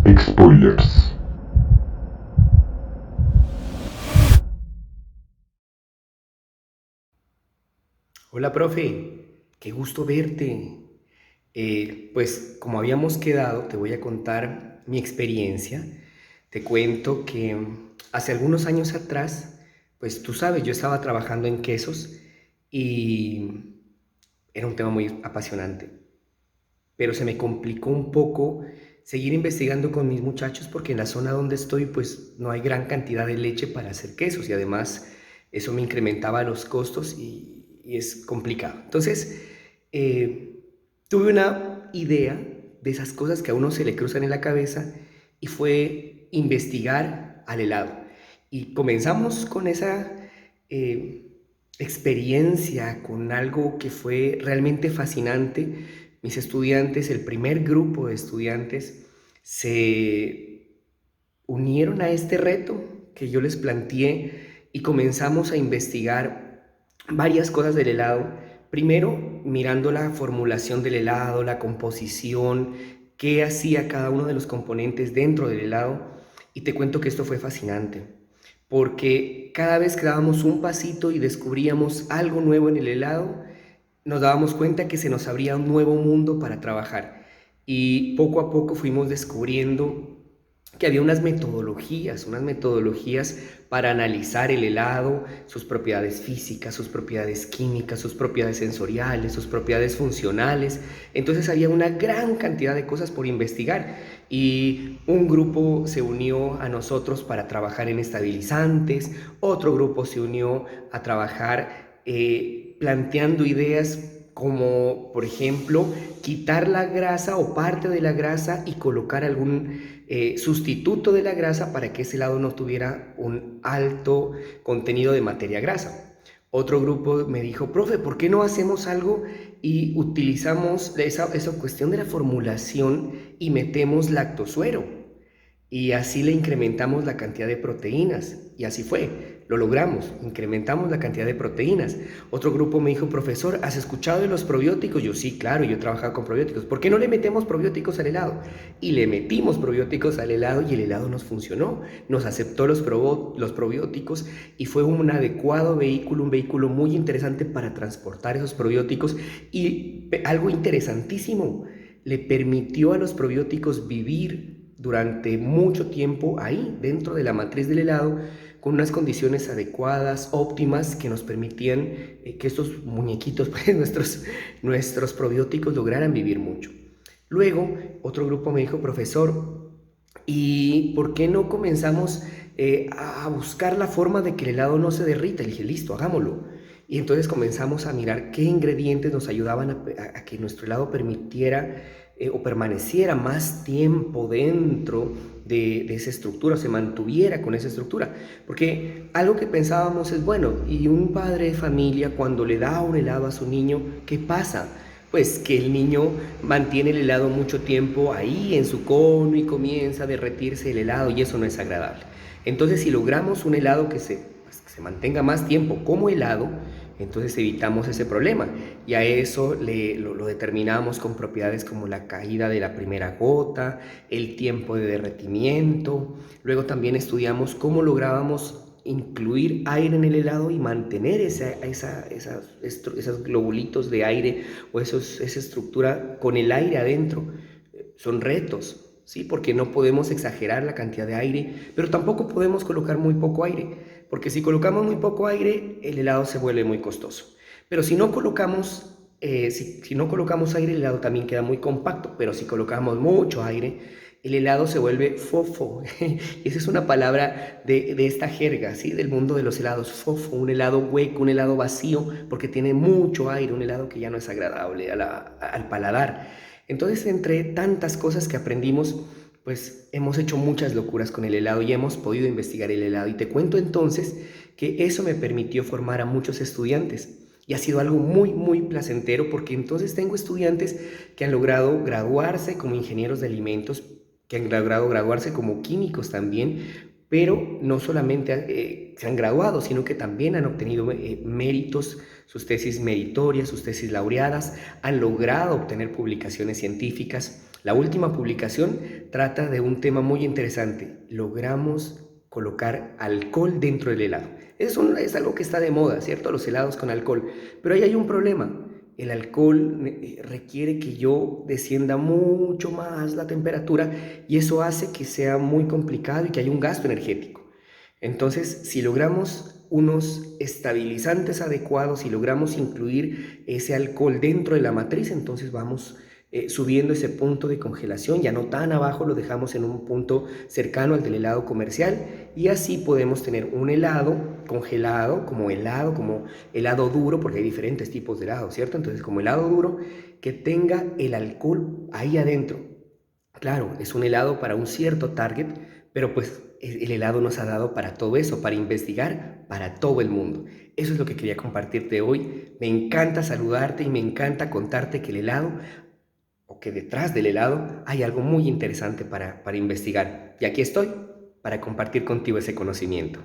Spoilers. Hola, profe, qué gusto verte. Pues como habíamos quedado, te voy a contar mi experiencia. Te cuento que hace algunos años atrás, pues tú sabes, yo estaba trabajando en quesos y era un tema muy apasionante, pero se me complicó un poco seguir investigando con mis muchachos porque en la zona donde estoy pues no hay gran cantidad de leche para hacer quesos y además eso me incrementaba los costos y es complicado. Entonces, tuve una idea de esas cosas que a uno se le cruzan en la cabeza y fue investigar al helado. Y comenzamos con esa experiencia, con algo que fue realmente fascinante. Mis estudiantes, el primer grupo de estudiantes, se unieron a este reto que yo les planteé y comenzamos a investigar varias cosas del helado. Primero, mirando la formulación del helado, la composición, qué hacía cada uno de los componentes dentro del helado. Y te cuento que esto fue fascinante, porque cada vez que dábamos un pasito y descubríamos algo nuevo en el helado, nos dábamos cuenta que se nos abría un nuevo mundo para trabajar. Y poco a poco fuimos descubriendo que había unas metodologías para analizar el helado, sus propiedades físicas, sus propiedades químicas, sus propiedades sensoriales, sus propiedades funcionales. Entonces había una gran cantidad de cosas por investigar y un grupo se unió a nosotros para trabajar en estabilizantes, otro grupo se unió a trabajar planteando ideas como, por ejemplo, quitar la grasa o parte de la grasa y colocar algún sustituto de la grasa para que ese helado no tuviera un alto contenido de materia grasa. Otro grupo me dijo, profe, ¿por qué no hacemos algo y utilizamos esa cuestión de la formulación y metemos lactosuero? Y así le incrementamos la cantidad de proteínas. Y así fue, lo logramos, incrementamos la cantidad de proteínas. Otro grupo me dijo, profesor, ¿has escuchado de los probióticos? Yo sí, claro, yo he trabajado con probióticos. ¿Por qué no le metemos probióticos al helado? Y le metimos probióticos al helado y el helado nos funcionó, nos aceptó los probióticos y fue un adecuado vehículo, un vehículo muy interesante para transportar esos probióticos. Y algo interesantísimo, le permitió a los probióticos vivir durante mucho tiempo ahí, dentro de la matriz del helado, con unas condiciones adecuadas, óptimas, que nos permitían que estos muñequitos, pues, nuestros probióticos lograran vivir mucho. Luego, otro grupo me dijo, profesor, ¿y por qué no comenzamos a buscar la forma de que el helado no se derrita? Le dije, listo, hagámoslo. Y entonces comenzamos a mirar qué ingredientes nos ayudaban a que nuestro helado permitiera o permaneciera más tiempo dentro de esa estructura, se mantuviera con esa estructura. Porque algo que pensábamos es, bueno, y un padre de familia cuando le da un helado a su niño, ¿qué pasa? Pues que el niño mantiene el helado mucho tiempo ahí en su cono y comienza a derretirse el helado y eso no es agradable. Entonces, si logramos un helado pues, que se mantenga más tiempo como helado, entonces evitamos ese problema y a eso lo determinamos con propiedades como la caída de la primera gota, el tiempo de derretimiento. Luego también estudiamos cómo lográbamos incluir aire en el helado y mantener esos globulitos de aire o esa estructura con el aire adentro. Son retos, ¿sí? Porque no podemos exagerar la cantidad de aire, pero tampoco podemos colocar muy poco aire, porque si colocamos muy poco aire, el helado se vuelve muy costoso. Pero si no colocamos, si no colocamos aire, el helado también queda muy compacto, pero si colocamos mucho aire, el helado se vuelve fofo. Esa es una palabra de esta jerga, ¿sí? Del mundo de los helados. Fofo, un helado hueco, un helado vacío, porque tiene mucho aire, un helado que ya no es agradable al paladar. Entonces, entre tantas cosas que aprendimos, pues hemos hecho muchas locuras con el helado y hemos podido investigar el helado. Y te cuento entonces que eso me permitió formar a muchos estudiantes. Y ha sido algo muy, muy placentero porque entonces tengo estudiantes que han logrado graduarse como ingenieros de alimentos, que han logrado graduarse como químicos también, pero no solamente se han graduado, sino que también han obtenido méritos, sus tesis meritorias, sus tesis laureadas, han logrado obtener publicaciones científicas, La última publicación trata de un tema muy interesante. Logramos colocar alcohol dentro del helado. Es algo que está de moda, ¿cierto? Los helados con alcohol. Pero ahí hay un problema. El alcohol requiere que yo descienda mucho más la temperatura y eso hace que sea muy complicado y que haya un gasto energético. Entonces, si logramos unos estabilizantes adecuados y logramos incluir ese alcohol dentro de la matriz, entonces vamos subiendo ese punto de congelación, ya no tan abajo, lo dejamos en un punto cercano al del helado comercial y así podemos tener un helado congelado, como helado duro, porque hay diferentes tipos de helado, ¿cierto? Entonces, como helado duro que tenga el alcohol ahí adentro. Claro, es un helado para un cierto target, pero pues el helado nos ha dado para todo eso, para investigar para todo el mundo. Eso es lo que quería compartirte hoy. Me encanta saludarte y me encanta contarte que el helado, o que detrás del helado hay algo muy interesante para investigar. Y aquí estoy, para compartir contigo ese conocimiento.